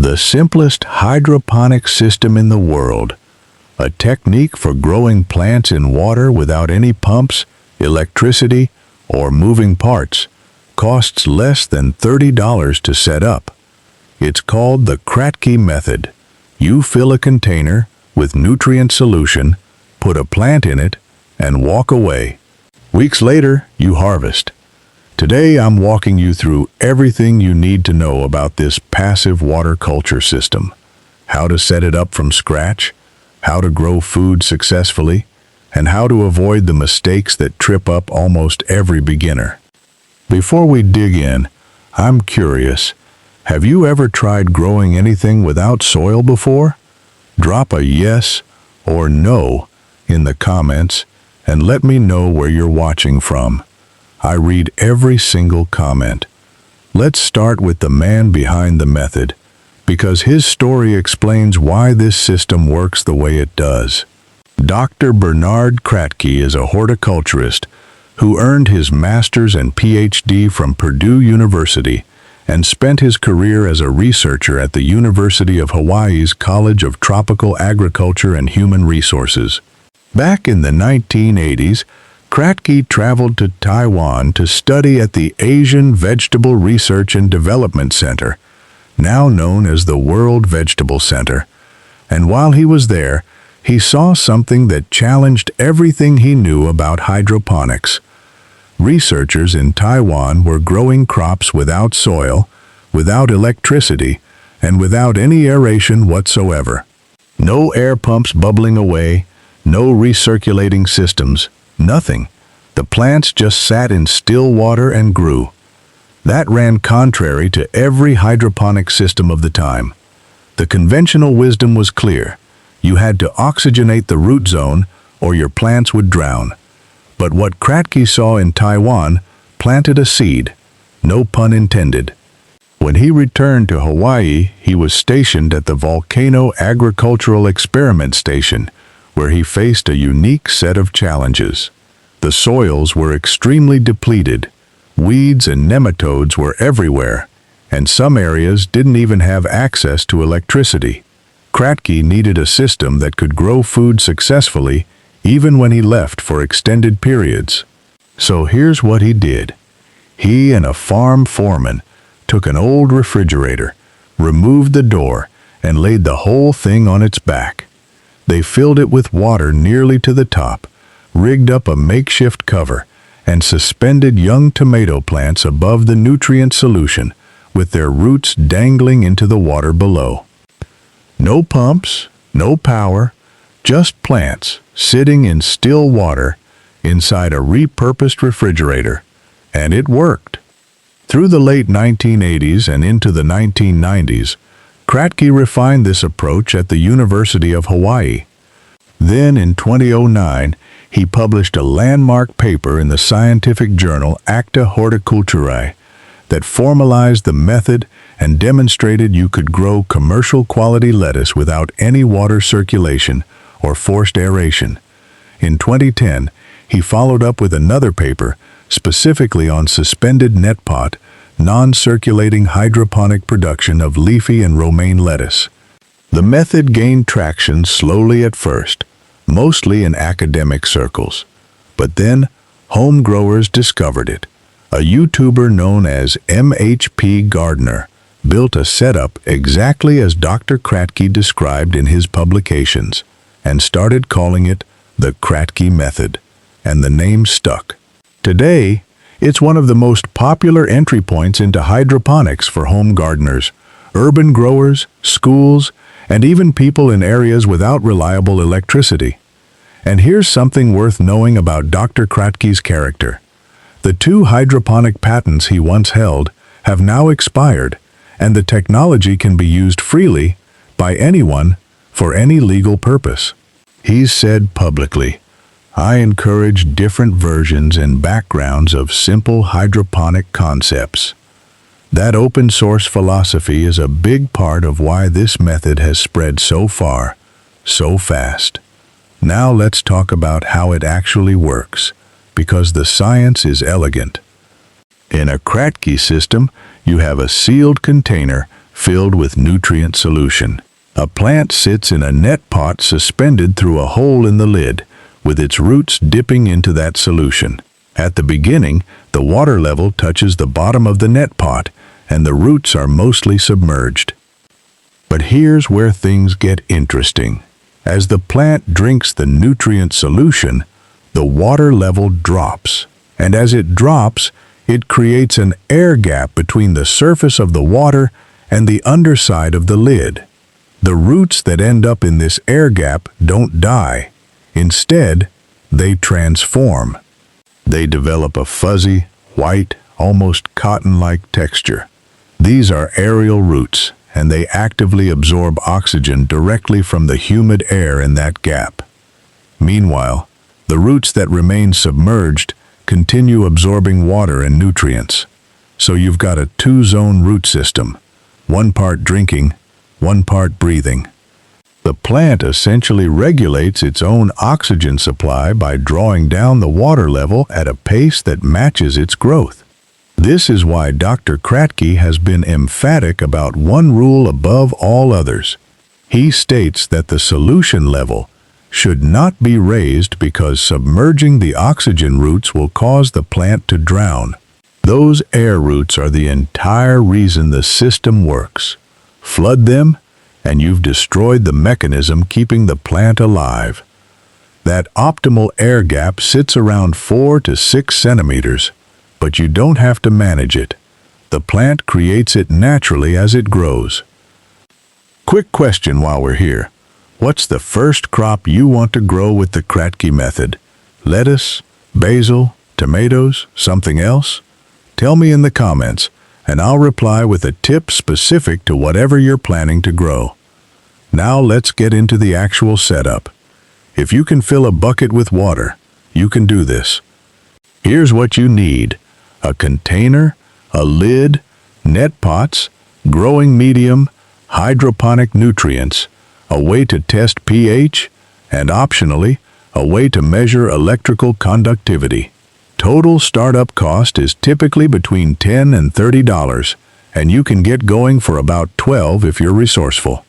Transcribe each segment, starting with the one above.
The simplest hydroponic system in the world. A technique for growing plants in water without any pumps, electricity, or moving parts. Costs less than $30 to set up. It's called the Kratky method. You fill a container with nutrient solution, put a plant in it, and walk away. Weeks later, you harvest. Today, I'm walking you through everything you need to know about this passive water culture system. How to set it up from scratch, how to grow food successfully, and how to avoid the mistakes that trip up almost every beginner. Before we dig in, I'm curious, have you ever tried growing anything without soil before? Drop a yes or no in the comments and let me know where you're watching from. I read every single comment. Let's start with the man behind the method, because his story explains why this system works the way it does. Dr. Bernard Kratky is a horticulturist who earned his master's and PhD from Purdue University and spent his career as a researcher at the University of Hawaii's College of Tropical Agriculture and Human Resources. Back in the 1980s, Kratky traveled to Taiwan to study at the Asian Vegetable Research and Development Center, now known as the World Vegetable Center. And while he was there, he saw something that challenged everything he knew about hydroponics. Researchers in Taiwan were growing crops without soil, without electricity, and without any aeration whatsoever. No air pumps bubbling away, no recirculating systems. Nothing. The plants just sat in still water and grew. That ran contrary to every hydroponic system of the time. The conventional wisdom was clear. You had to oxygenate the root zone or your plants would drown. But what Kratky saw in Taiwan planted a seed, no pun intended. When he returned to Hawaii, he was stationed at the Volcano Agricultural Experiment Station, where he faced a unique set of challenges. The soils were extremely depleted, weeds and nematodes were everywhere, and some areas didn't even have access to electricity. Kratky needed a system that could grow food successfully even when he left for extended periods. So here's what he did. He and a farm foreman took an old refrigerator, removed the door, and laid the whole thing on its back. They filled it with water nearly to the top, rigged up a makeshift cover, and suspended young tomato plants above the nutrient solution, with their roots dangling into the water below. No pumps, no power, just plants sitting in still water inside a repurposed refrigerator. And it worked. Through the late 1980s and into the 1990s, Kratky refined this approach at the University of Hawaii. Then, in 2009, he published a landmark paper in the scientific journal Acta Horticulturae that formalized the method and demonstrated you could grow commercial-quality lettuce without any water circulation or forced aeration. In 2010, he followed up with another paper specifically on suspended net pot, non-circulating hydroponic production of leafy and romaine lettuce. The method gained traction slowly at first, mostly in academic circles. But then, home growers discovered it. A YouTuber known as MHP Gardener built a setup exactly as Dr. Kratky described in his publications and started calling it the Kratky method, and the name stuck. Today, it's one of the most popular entry points into hydroponics for home gardeners, urban growers, schools, and even people in areas without reliable electricity. And here's something worth knowing about Dr. Kratky's character. The 2 hydroponic patents he once held have now expired, and the technology can be used freely by anyone for any legal purpose. He's said publicly, "I encourage different versions and backgrounds of simple hydroponic concepts." That open source philosophy is a big part of why this method has spread so far, so fast. Now let's talk about how it actually works, because the science is elegant. In a Kratky system, you have a sealed container filled with nutrient solution. A plant sits in a net pot suspended through a hole in the lid, with its roots dipping into that solution. At the beginning, the water level touches the bottom of the net pot, and the roots are mostly submerged. But here's where things get interesting. As the plant drinks the nutrient solution, the water level drops. And as it drops, it creates an air gap between the surface of the water and the underside of the lid. The roots that end up in this air gap don't die. Instead, they transform. They develop a fuzzy, white, almost cotton-like texture. These are aerial roots, and they actively absorb oxygen directly from the humid air in that gap. Meanwhile, the roots that remain submerged continue absorbing water and nutrients. So you've got a two-zone root system, one part drinking, one part breathing. The plant essentially regulates its own oxygen supply by drawing down the water level at a pace that matches its growth. This is why Dr. Kratky has been emphatic about one rule above all others. He states that the solution level should not be raised because submerging the oxygen roots will cause the plant to drown. Those air roots are the entire reason the system works. Flood them, and you've destroyed the mechanism keeping the plant alive. That optimal air gap sits around 4 to 6 centimeters, but you don't have to manage it. The plant creates it naturally as it grows. Quick question while we're here. What's the first crop you want to grow with the Kratky method? Lettuce, basil, tomatoes, something else? Tell me in the comments, and I'll reply with a tip specific to whatever you're planning to grow. Now let's get into the actual setup. If you can fill a bucket with water, you can do this. Here's what you need: a container, a lid, net pots, growing medium, hydroponic nutrients, a way to test pH, and optionally, a way to measure electrical conductivity. Total startup cost is typically between $10 and $30, and you can get going for about $12 if you're resourceful.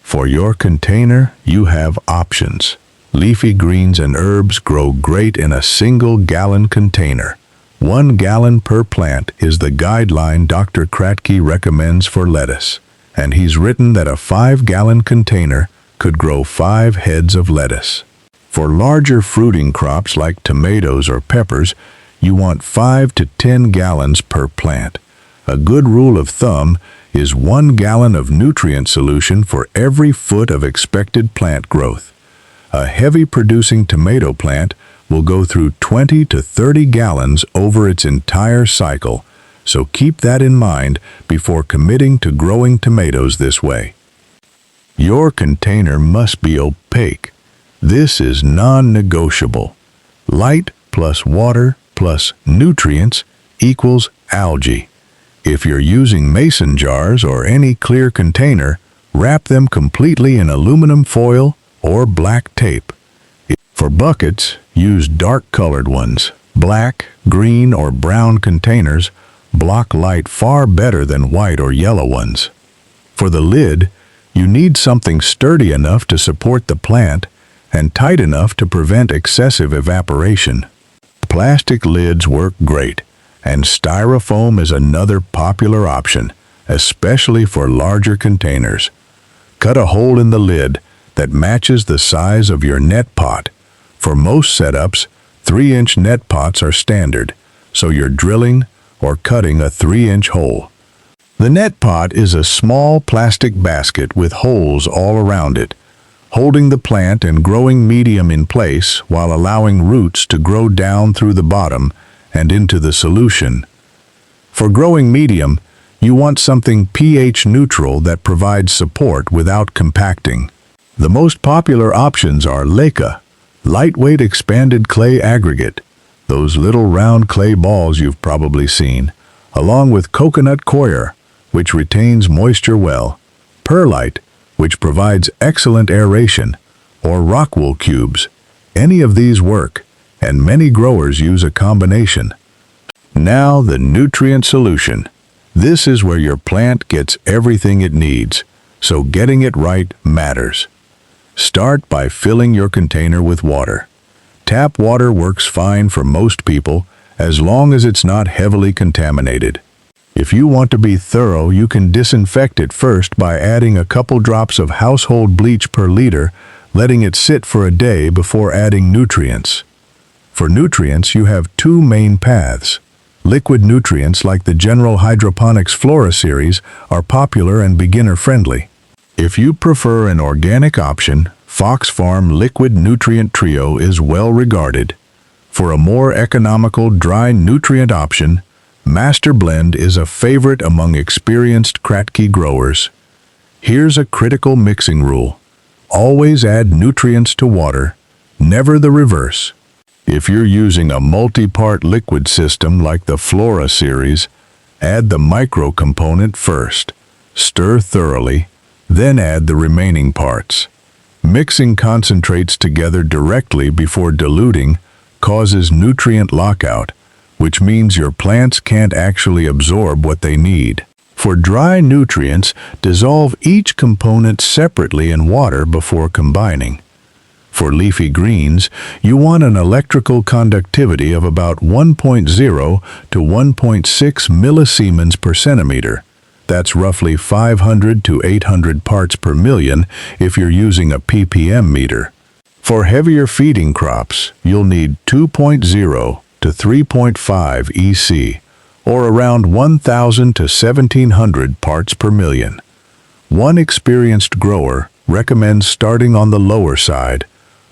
For your container, you have options. Leafy greens and herbs grow great in a single-gallon container. 1 gallon per plant is the guideline Dr. Kratky recommends for lettuce, and he's written that a 5-gallon container could grow 5 heads of lettuce. For larger fruiting crops like tomatoes or peppers, you want 5 to 10 gallons per plant. A good rule of thumb is 1 gallon of nutrient solution for every foot of expected plant growth. A heavy-producing tomato plant will go through 20 to 30 gallons over its entire cycle, so keep that in mind before committing to growing tomatoes this way. Your container must be opaque. This is non-negotiable. Light plus water plus nutrients equals algae. If you're using mason jars or any clear container, wrap them completely in aluminum foil or black tape. For buckets, use dark-colored ones. Black, green, or brown containers block light far better than white or yellow ones. For the lid, you need something sturdy enough to support the plant and tight enough to prevent excessive evaporation. Plastic lids work great, and styrofoam is another popular option, especially for larger containers. Cut a hole in the lid that matches the size of your net pot. For most setups, 3-inch net pots are standard, so you're drilling or cutting a 3-inch hole. The net pot is a small plastic basket with holes all around it, holding the plant and growing medium in place while allowing roots to grow down through the bottom and into the solution. For growing medium, you want something pH neutral that provides support without compacting. The most popular options are leca, lightweight expanded clay aggregate, those little round clay balls you've probably seen, along with coconut coir, which retains moisture well, perlite, which provides excellent aeration, or rockwool cubes. Any of these work, and many growers use a combination. Now the nutrient solution. This is where your plant gets everything it needs, so getting it right matters. Start by filling your container with water. Tap water works fine for most people as long as it's not heavily contaminated. If you want to be thorough, you can disinfect it first by adding a couple drops of household bleach per liter, letting it sit for a day before adding nutrients. For nutrients, you have two main paths. Liquid nutrients like the General Hydroponics Flora series are popular and beginner-friendly. If you prefer an organic option, Fox Farm Liquid Nutrient Trio is well regarded. For a more economical dry nutrient option, Master Blend is a favorite among experienced Kratky growers. Here's a critical mixing rule. Always add nutrients to water, never the reverse. If you're using a multi-part liquid system like the Flora series, add the micro component first. Stir thoroughly, then add the remaining parts. Mixing concentrates together directly before diluting causes nutrient lockout, which means your plants can't actually absorb what they need. For dry nutrients, dissolve each component separately in water before combining. For leafy greens, you want an electrical conductivity of about 1.0 to 1.6 millisiemens per centimeter. That's roughly 500 to 800 parts per million if you're using a ppm meter. For heavier feeding crops, you'll need 2.0 to 3.5 EC, or around 1,000 to 1,700 parts per million. One experienced grower recommends starting on the lower side,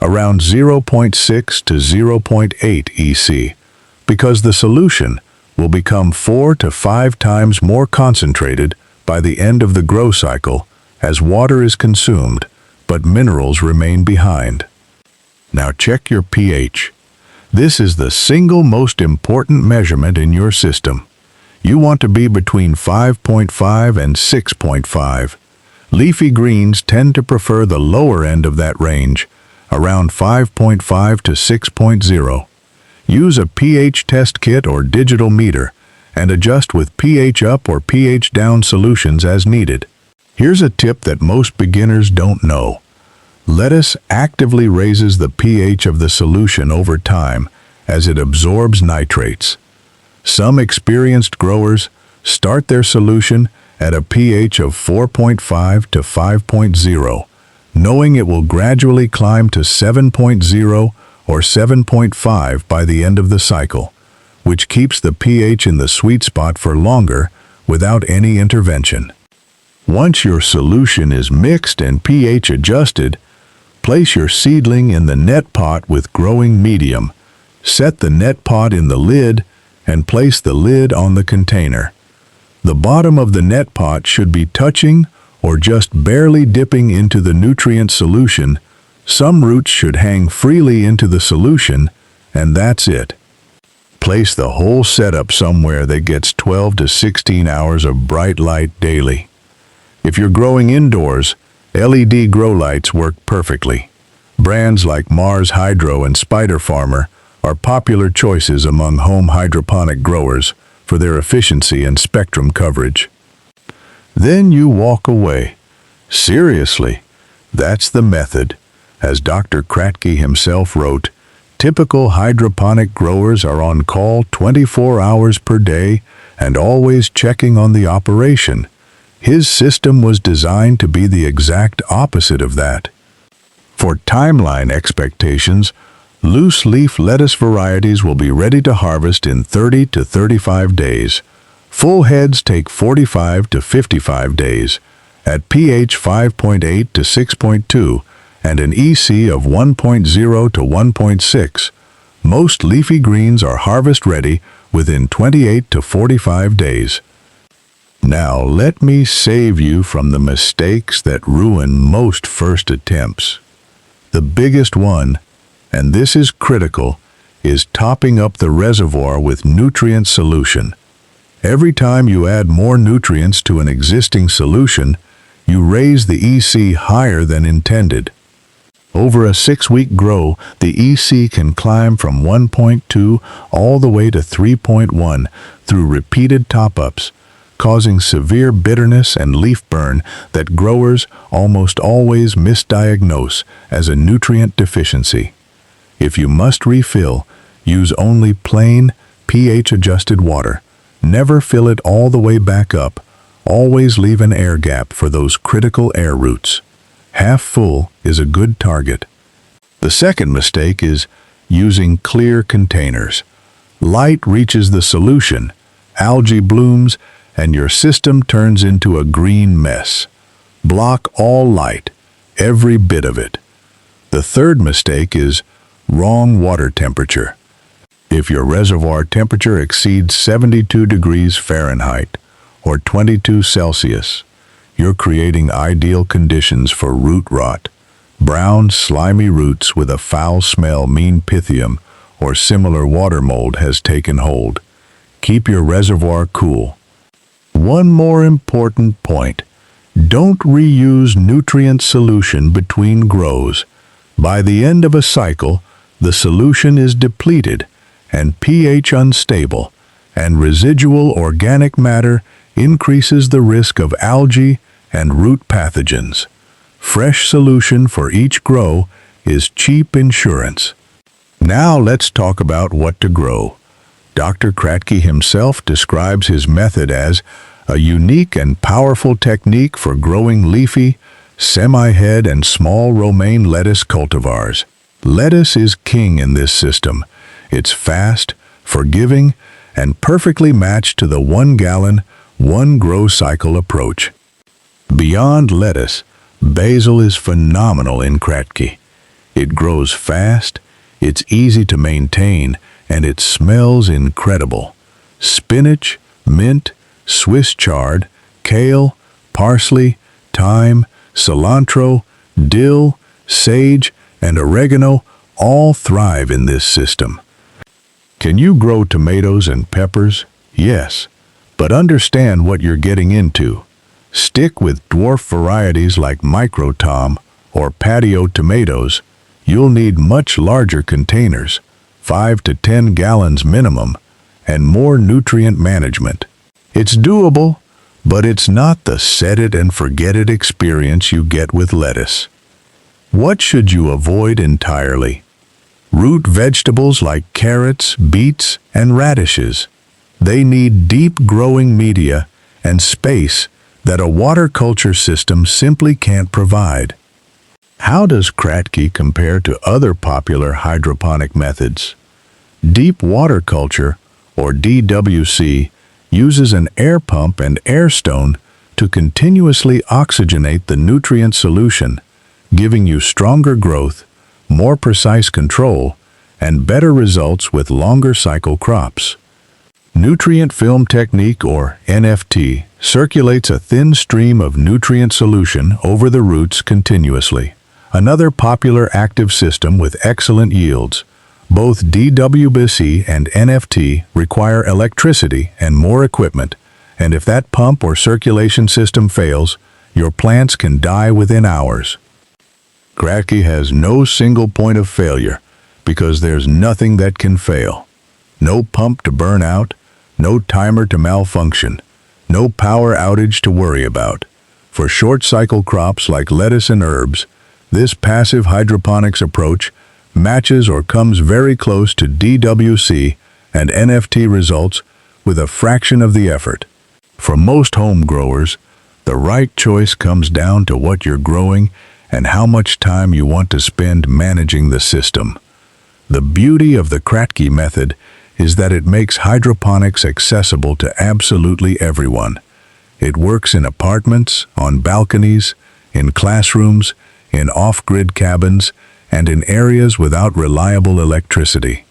around 0.6 to 0.8 EC, because the solution will become 4 to 5 times more concentrated by the end of the grow cycle as water is consumed, but minerals remain behind. Now check your pH. This is the single most important measurement in your system. You want to be between 5.5 and 6.5. Leafy greens tend to prefer the lower end of that range, around 5.5 to 6.0. Use a pH test kit or digital meter and adjust with pH up or pH down solutions as needed. Here's a tip that most beginners don't know. Lettuce actively raises the pH of the solution over time as it absorbs nitrates. Some experienced growers start their solution at a pH of 4.5 to 5.0, knowing it will gradually climb to 7.0 or 7.5 by the end of the cycle, which keeps the pH in the sweet spot for longer without any intervention. Once your solution is mixed and pH adjusted, place your seedling in the net pot with growing medium. Set the net pot in the lid and place the lid on the container. The bottom of the net pot should be touching or just barely dipping into the nutrient solution. Some roots should hang freely into the solution, and that's it. Place the whole setup somewhere that gets 12 to 16 hours of bright light daily. If you're growing indoors, LED grow lights work perfectly. Brands like Mars Hydro and Spider Farmer are popular choices among home hydroponic growers for their efficiency and spectrum coverage. Then you walk away. Seriously, that's the method. As Dr. Kratky himself wrote, typical hydroponic growers are on call 24 hours per day and always checking on the operation. His system was designed to be the exact opposite of that. For timeline expectations, loose leaf lettuce varieties will be ready to harvest in 30 to 35 days. Full heads take 45 to 55 days, at pH 5.8 to 6.2 and an EC of 1.0 to 1.6. Most leafy greens are harvest ready within 28 to 45 days. Now let me save you from the mistakes that ruin most first attempts. The biggest one, and this is critical, is topping up the reservoir with nutrient solution. Every time you add more nutrients to an existing solution, you raise the EC higher than intended. Over a 6-week grow, the EC can climb from 1.2 all the way to 3.1 through repeated top-ups, causing severe bitterness and leaf burn that growers almost always misdiagnose as a nutrient deficiency. If you must refill, use only plain, pH-adjusted water. Never fill it all the way back up. Always leave an air gap for those critical air roots. Half full is a good target. The second mistake is using clear containers. Light reaches the solution, algae blooms, and your system turns into a green mess. Block all light, every bit of it. The third mistake is wrong water temperature. If your reservoir temperature exceeds 72 degrees Fahrenheit or 22 Celsius, you're creating ideal conditions for root rot. Brown, slimy roots with a foul smell mean Pythium or similar water mold has taken hold. Keep your reservoir cool. One more important point. Don't reuse nutrient solution between grows. By the end of a cycle, the solution is depleted and pH unstable, and residual organic matter increases the risk of algae and root pathogens. Fresh solution for each grow is cheap insurance. Now let's talk about what to grow. Dr. Kratky himself describes his method as a unique and powerful technique for growing leafy, semi-head and small romaine lettuce cultivars. Lettuce is king in this system. It's fast, forgiving, and perfectly matched to the 1-gallon, 1-grow cycle approach. Beyond lettuce, basil is phenomenal in Kratky. It grows fast, it's easy to maintain, and it smells incredible. Spinach, mint, Swiss chard, kale, parsley, thyme, cilantro, dill, sage, and oregano all thrive in this system. Can you grow tomatoes and peppers? Yes, but understand what you're getting into. Stick with dwarf varieties like microtom or patio tomatoes. You'll need much larger containers, 5 to 10 gallons minimum, and more nutrient management. It's doable, but it's not the set it and forget it experience you get with lettuce. What should you avoid entirely? Root vegetables like carrots, beets, and radishes. They need deep growing media and space that a water culture system simply can't provide. How does Kratky compare to other popular hydroponic methods? Deep water culture, or DWC, uses an air pump and air stone to continuously oxygenate the nutrient solution, giving you stronger growth, more precise control, and better results with longer cycle crops. Nutrient film technique, or NFT, circulates a thin stream of nutrient solution over the roots continuously. Another popular active system with excellent yields. Both DWBC and NFT require electricity and more equipment, and if that pump or circulation system fails, your plants can die within hours. Kratky has no single point of failure because there's nothing that can fail. No pump to burn out, no timer to malfunction, no power outage to worry about. For short-cycle crops like lettuce and herbs, this passive hydroponics approach matches or comes very close to DWC and NFT results with a fraction of the effort. For most home growers, the right choice comes down to what you're growing and how much time you want to spend managing the system. The beauty of the Kratky method is that it makes hydroponics accessible to absolutely everyone. It works in apartments, on balconies, in classrooms, in off-grid cabins, and in areas without reliable electricity.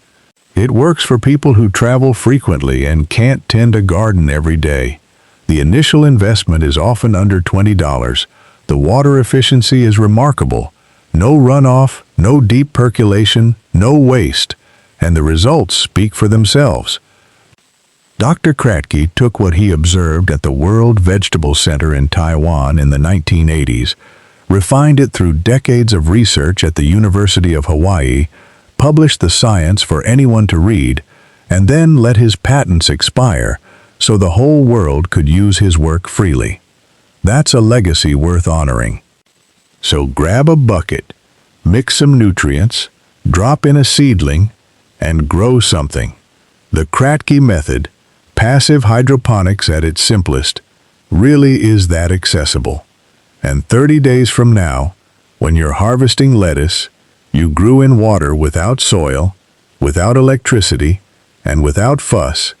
It works for people who travel frequently and can't tend a garden every day. The initial investment is often under $20. The water efficiency is remarkable. No runoff, no deep percolation, no waste, and the results speak for themselves. Dr. Kratky took what he observed at the World Vegetable Center in Taiwan in the 1980s, refined it through decades of research at the University of Hawaii, published the science for anyone to read, and then let his patents expire so the whole world could use his work freely. That's a legacy worth honoring. So grab a bucket, mix some nutrients, drop in a seedling, and grow something. The Kratky method, passive hydroponics at its simplest, really is that accessible. And 30 days from now, when you're harvesting lettuce, you grew in water without soil, without electricity, and without fuss,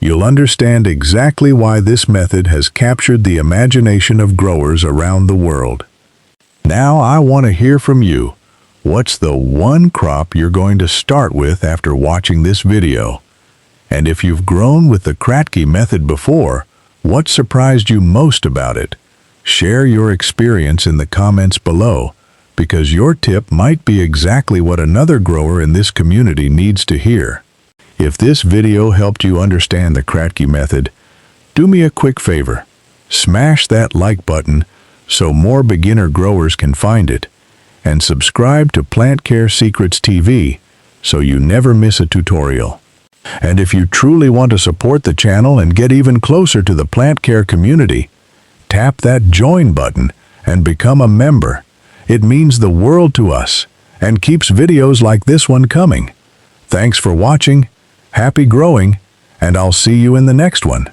you'll understand exactly why this method has captured the imagination of growers around the world. Now I want to hear from you. What's the one crop you're going to start with after watching this video? And if you've grown with the Kratky method before, what surprised you most about it? Share your experience in the comments below, because your tip might be exactly what another grower in this community needs to hear. If this video helped you understand the Kratky method, do me a quick favor. Smash that like button so more beginner growers can find it, and subscribe to Plant Care Secrets TV so you never miss a tutorial. And if you truly want to support the channel and get even closer to the plant care community, tap that join button and become a member. It means the world to us and keeps videos like this one coming. Thanks for watching, happy growing, and I'll see you in the next one.